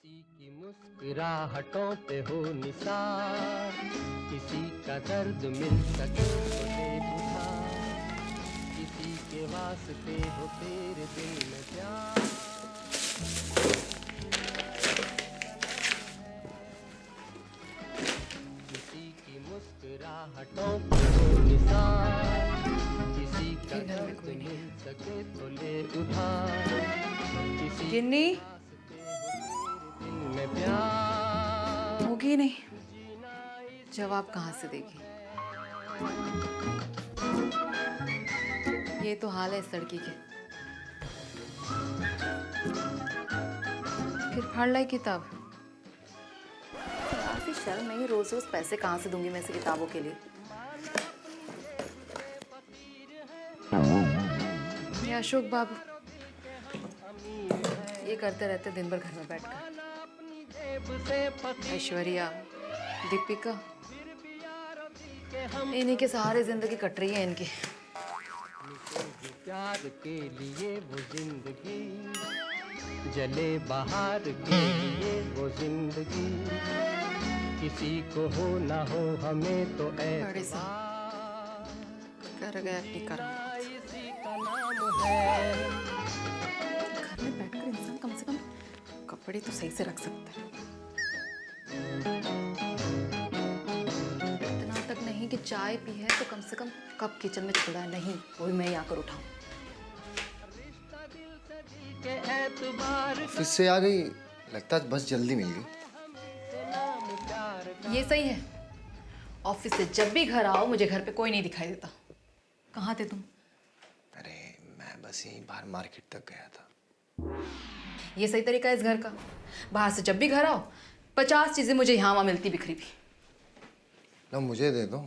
किसी की मुस्कुराहटों पे हो निसार, किसी का दर्द मिल सके तो दे उधार, किसी के वास्ते हो तेरे दिल में प्यार। किसी की मुस्कुराहटों पे हो निसार, किसी का फिर घर में दर्द कोई नहीं मिल है। सके तो ले उधार, किसी गिन्नी के वास्ते हो तेरे दिल में प्यार। होगी नहीं, जवाब कहाँ से देगी? ये तो हाल है इस लड़की के। फिर फाड़ लाई किताब। जरा सी शर्म नहीं, रोज रोज पैसे कहाँ से दूंगी मैं इसे किताबों के लिए? ये अशोक बाबू ये करते रहते दिन भर घर में बैठकर। ऐश्वर्या, दीपिका, इन्हीं के सहारे जिंदगी कट रही है इनकी। प्यार के लिए वो जिंदगी जले, बाहर के लिए वो जिंदगी, किसी को हो ना हो हमें तो बड़े सा ऐतबार, कर गए अपनी करामात। इसी का नाम है। घर में बैठकर इंसान कम से कम कपड़े तो सही से रख सकता है। इतना तक नहीं कि चाय पी है तो कम से कम कप किचन में छोड़ा है नहीं, वो भी मैं ही आकर उठाऊं। ऑफिस से आ गई, लगता है बस जल्दी मिल गई। ये सही है। ऑफिस से जब भी घर आओ मुझे घर पे कोई नहीं दिखाई देता। कहाँ थे तुम? अरे मैं बस यहीं बाहर मार्केट तक गया था। ये सही तरीका है इस घर का। बाहर से जब भी घर आओ 50 चीजें मुझे यहाँ वहाँ मिलती बिखरी भी। लो मुझे दे दो।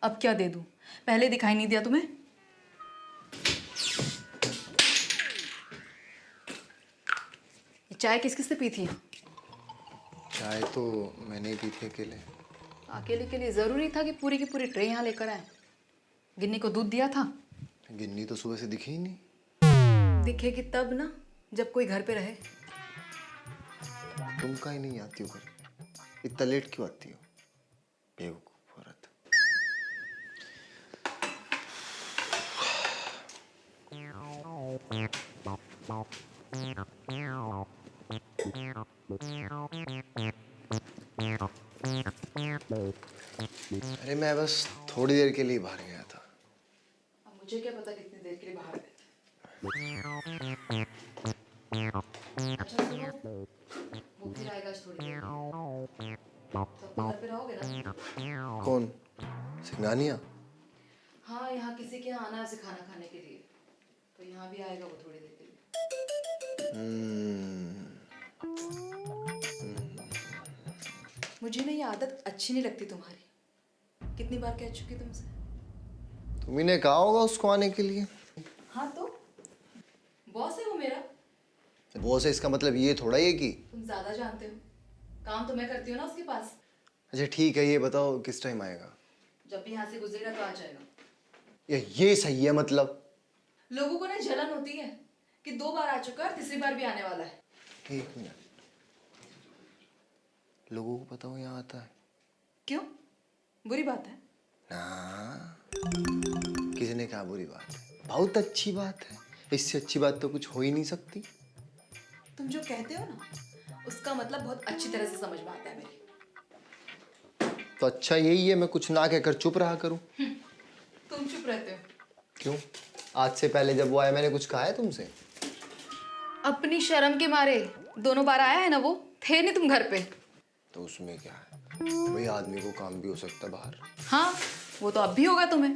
अब क्या दे दूं? पहले दिखाई नहीं दिया तुम्हें? ये चाय किस किस से पी थी? चाय तो मैंने ही पी थी अकेले। अकेले के लिए जरूरी था कि पूरी की पूरी ट्रे यहाँ लेकर आए? गिन्नी को दूध दिया था? गिन्नी तो सुबह से दिखी ही नहीं। दिखेगी तब ना जब कोई घर पे रहे। तुम काहे नहीं आती हो घर? इतना लेट क्यों आती हो? बेवकूफ औरत। अरे मैं बस थोड़ी देर के लिए बाहर गया था। अब मुझे क्या पता कितनी देर के लिए बाहर गए थे। अच्छा सुनो, वो फिर आएगा आज थोड़ी देर में। तब तो घर पे रहोगे ना? कौन? सिंघानिया? हाँ, यहाँ किसी के यहाँ आना है उसे खाना खाने के लिए, तो यहाँ भी आएगा वो थोड़ी देर के लिए। मुझे ना ये आदत अच्छी नहीं लगती तुम्हारी। कितनी बार कह चुकी तुमसे। तुम्ही ने कहा होगा उसको आने के लिए। हाँ तो बॉस है वो मेरा। वो से इसका मतलब ये थोड़ा ही है कि तुम ज्यादा जानते हो। काम तो मैं करती हूँ ना उसके पास। अच्छा ठीक है, ये बताओ किस टाइम आएगा? जब भी यहाँ से गुजरेगा तो आ जाएगा। ये सही है मतलब। लोगों को ना जलन होती है कि 2 बार आ चुका है, तीसरी बार भी आने वाला है। एक मिनट, लोगों को पता हो यहाँ आता है? क्यों? बुरी बात है? ना, किसी ने कहा बुरी बात है? बहुत अच्छी बात है। इससे अच्छी बात तो कुछ हो ही नहीं सकती। तुम जो कहते हो ना उसका मतलब बहुत अच्छी तरह से समझ में आता है मेरी। तो अच्छा यही है मैं कुछ ना कहकर चुप रहा करूं। तुम चुप रहते हो। क्यों? आज से पहले जब वो आया मैंने कुछ कहा है तुमसे? अपनी शर्म के मारे। दोनों बार आया है ना वो, थे नहीं तुम घर पे। तो उसमें क्या है भाई, आदमी को काम भी हो सकता है बाहर। हाँ, वो तो अब भी होगा तुम्हें।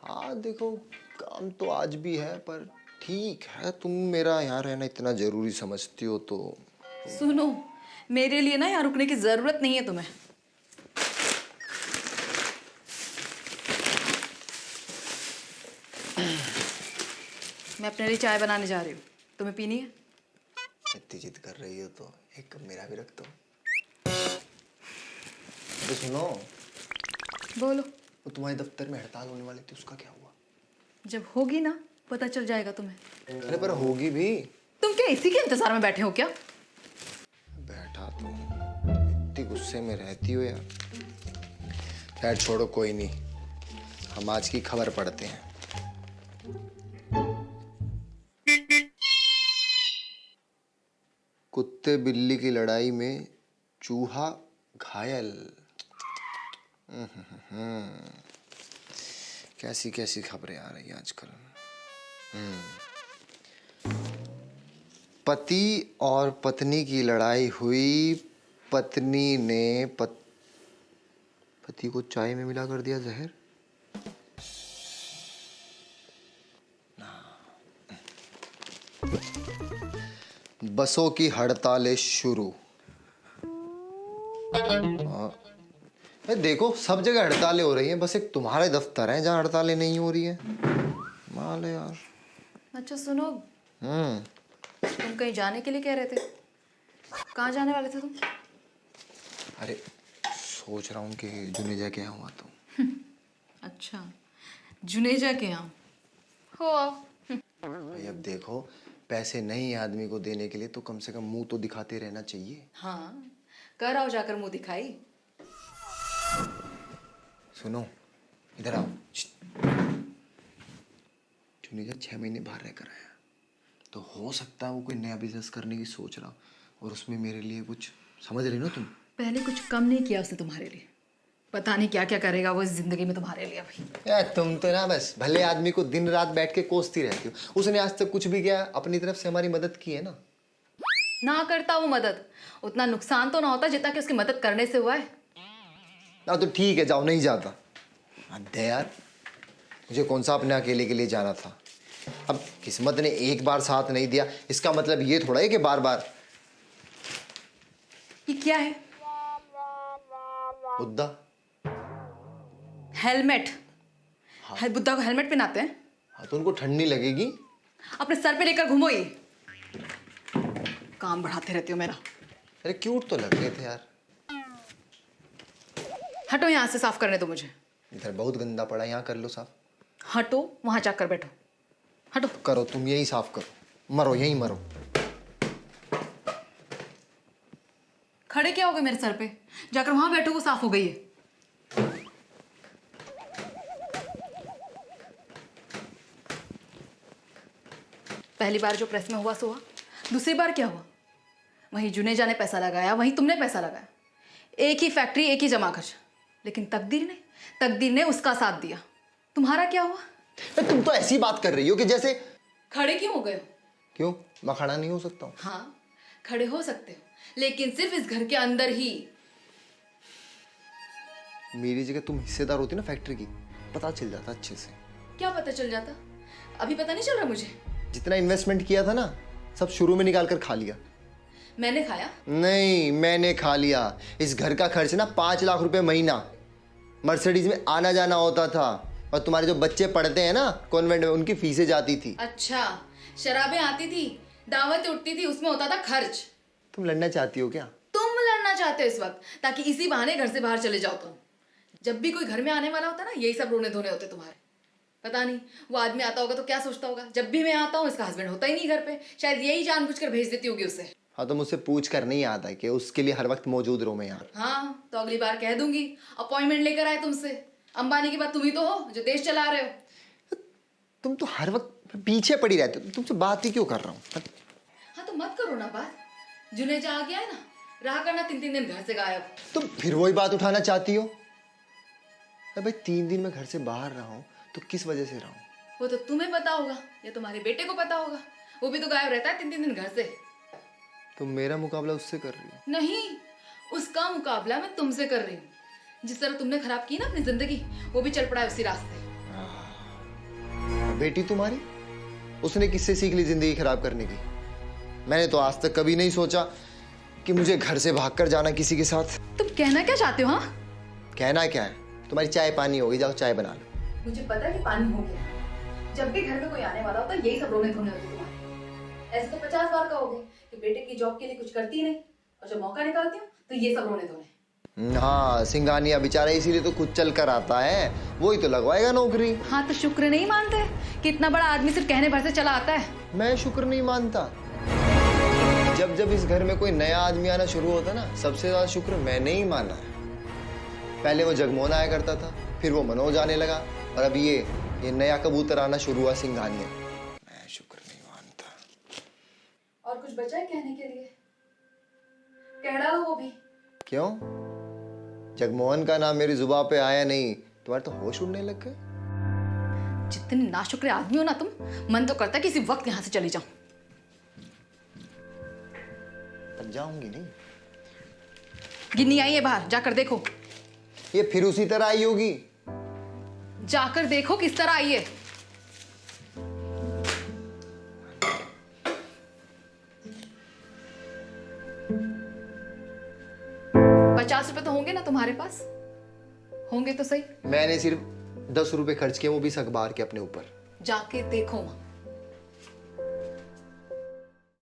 हाँ देखो, काम तो आज भी है, पर ठीक है तुम मेरा यहाँ रहना इतना जरूरी समझती हो तो। सुनो, मेरे लिए ना यहाँ रुकने की जरूरत नहीं है तुम्हें। मैं अपने लिए चाय बनाने जा रही हूँ। तुम्हें पीनी है? इतनी जिद कर रही हो तो एक कप मेरा भी रख दो। तो सुनो, बोलो। वो तुम्हारे दफ्तर में हड़ताल होने वाली थी, उसका क्या हुआ? जब होगी ना पता चल जाएगा तुम्हें। अरे पर होगी भी। तुम क्या इसी के इंतजार में बैठे हो क्या? ही गुस्से में रहती हो यार। खैर छोड़ो, कोई नहीं, हम आज की खबर पढ़ते हैं। कुत्ते बिल्ली की लड़ाई में चूहा घायल। कैसी कैसी खबरें आ रही हैं आजकल। पति और पत्नी की लड़ाई हुई। पत्नी ने पति को चाय में मिला कर दिया जहर। बसों की हड़तालें शुरू। देखो सब जगह हड़तालें हो रही हैं, बस एक तुम्हारे दफ्तर है जहाँ हड़तालें नहीं हो रही हैं। माल है यार। अच्छा सुनो, तुम कहीं जाने के लिए कह रहे थे, कहाँ जाने वाले थे तुम? अरे सोच रहा हूँ कि जुनेजा के यहाँ हुआ तो। अच्छा, जुनेजा के यहाँ हो आओ। भाई अब देखो, पैसे नहीं है आदमी को देने के लिए तो कम से कम मुंह तो दिखाते रहना चाहिए। हाँ, कर आओ जाकर मुंह दिखाई। सुनो, इधर आओ। जुनेजा 6 महीने बाहर रहकर आया, तो हो सकता है वो कोई नया बिजनेस करने की सोच रहा, और उसमें मेरे लिए कुछ, समझ रही हो तुम? पहले कुछ कम नहीं किया उसने तुम्हारे लिए, पता नहीं क्या क्या करेगा वो इस जिंदगी में तुम्हारे लिए। अभी यार तुम तो ना बस भले आदमी को दिन रात बैठ के कोसती रहती हो। उसने आज तक कुछ भी किया, अपनी तरफ से हमारी मदद की है ना। ना करता वो मदद, उतना नुकसान तो ना होता जितना कि उसकी मदद करने से हुआ है। ना तो ठीक है, जाओ, नहीं जाता। अरे यार, मुझे कौन सा अपने अकेले के लिए जाना था। अब किस्मत ने एक बार साथ नहीं दिया, इसका मतलब ये थोड़ा है कि बार बार। ये क्या है? बुद्धा। हेलमेट। हाँ। बुद्धा को हेलमेट पहनाते हैं? हाँ तो उनको ठंड नहीं लगेगी। अपने सर पे लेकर घूमो, ये काम बढ़ाते रहते हो मेरा। अरे क्यूट तो लग रहे थे यार। हटो यहाँ से, साफ करने दो मुझे। इधर बहुत गंदा पड़ा, यहाँ कर लो साफ। हटो, वहां जाकर बैठो। हटो। करो तुम, यही साफ करो, मरो यहीं मरो। खड़े क्या हो गए मेरे सर पे? जाकर वहां बैठो, वो साफ हो गई है। पहली बार जो प्रेस में हुआ सो हुआ, दूसरी बार क्या हुआ? वहीं जुनेजा ने पैसा लगाया, वहीं तुमने पैसा लगाया। एक ही फैक्ट्री, एक ही जमा खर्च, लेकिन तकदीर ने उसका साथ दिया। तुम्हारा क्या हुआ? तुम तो ऐसी बात कर रही हो कि जैसे। खड़े क्यों हो गए हो? क्यों, मैं खड़ा नहीं हो सकता हूँ? हाँ, खड़े हो सकते हो, लेकिन सिर्फ इस घर के अंदर ही। मेरी जगह तुम हिस्सेदार होती ना फैक्ट्री की, पता चल जाता अच्छे से। क्या पता चल जाता? अभी पता नहीं चल रहा मुझे। जितना इन्वेस्टमेंट किया था ना, सब शुरू में निकाल कर खा लिया। मैंने खाया? नहीं, मैंने खा लिया। इस घर का खर्च ना 5 लाख रुपए महीना, मर्सिडीज में आना जाना होता था, और तुम्हारे जो बच्चे पढ़ते हैं ना कॉन्वेंट में, उनकी फीसें जाती थी। अच्छा, शराबें आती थी, दावत उठती थी, उसमें होता था खर्च। तुम लड़ना चाहती हो क्या? तुम लड़ना चाहते हो इस वक्त, ताकि इसी बहाने घर से बाहर चले जाओ तुम। जब भी कोई घर में आने वाला होता ना, यही सब रोने धोने होते तुम्हारे। पता नहीं वो आदमी आता होगा तो क्या सोचता होगा, जब भी मैं आता हूँ इसका हस्बैंड होता ही नहीं घर पे, शायद यही जानबूझकर भेज देती होगी उसे। हाँ तो मुझसे पूछ कर नहीं आता है कि उसके लिए हर वक्त मौजूद रहूं मैं यहाँ। हाँ तो अगली बार कह दूंगी अपॉइंटमेंट लेकर आए तुमसे। अंबानी के बाद तुम ही तो हो जो देश चला रहे हो। तुम तो हर वक्त पीछे पड़ी रहती हो, तुमसे बात ही क्यों कर रहा हूँ। हाँ तो मत करो ना बात, जुनेजा आ गया है ना, रहा करना 3-3 दिन घर से गायब। तुम फिर वही बात उठाना चाहती हो। अरे भाई 3 दिन में घर से बाहर रहा हूँ तो किस वजह से रहा हूँ? वो तो तुम्हें पता होगा या तुम्हारे बेटे को पता होगा, वो भी तो गायब रहता है 3-3 दिन घर से। तुम मेरा मुकाबला उससे कर रही हो? नहीं, उसका मुकाबला मैं तुमसे कर रही हूँ। जिस तरह तुमने खराब की ना अपनी जिंदगी, वो भी चल पड़ा है उसी रास्ते। बेटी तुम्हारी, उसने किससे सीख ली जिंदगी खराब करने की? मैंने तो आज तक कभी नहीं सोचा कि मुझे घर से भागकर जाना किसी के साथ। तुम कहना क्या चाहते हो? हाँ, कहना क्या है, तुम्हारी चाय पानी होगी, जाओ चाय बना लो। मुझे पता है कि पानी हो गया। जब भी घर में कोई आने वाला होता है यही सब रोने धोने होते तुम्हारे। ऐसे तो 50 बार कहोगे कि बेटे की जॉब के लिए कुछ करती नहीं, और जब मौका निकालती हूँ तो ये सब रोने धोने। हाँ, सिंघानिया बेचारा इसीलिए तो खुद चल कर आता है, वही तो लगवाएगा नौकरी। हाँ तो शुक्र नहीं मानते कि इतना बड़ा आदमी सिर्फ कहने भर से चला आता है? मैं शुक्र नहीं मानता। जब जब इस घर में कोई नया आदमी आना शुरू होता ना, सबसे ज्यादा शुक्र मैंने ही माना है। पहले वो जगमोहन आया करता था, फिर वो मनोज आने लगा, और अब ये नया कबूतर आना शुरू हुआ, सिंघानिया। मैं शुक्र नहीं मानता। और कुछ बचा है कहने के लिए? कह डालो वो भी। क्यों? जगमोहन का नाम मेरी जुबान पे आया नहीं, तुम्हारे तो होश उड़ने लग गए। जितने नाशुक्र आदमी हो ना तुम, मन तो करता है किसी वक्त यहाँ से चली जाऊं। तब जाऊंगी नहीं। गिन्नी आई है बाहर, जाकर देखो। ये फिर उसी तरह आई होगी। जाकर देखो किस तरह आई है। ₹50 तो होंगे ना तुम्हारे पास? होंगे तो सही। मैंने सिर्फ 10 रुपए खर्च किए, वो भी इस अखबार के अपने ऊपर। जाके देखो वहां।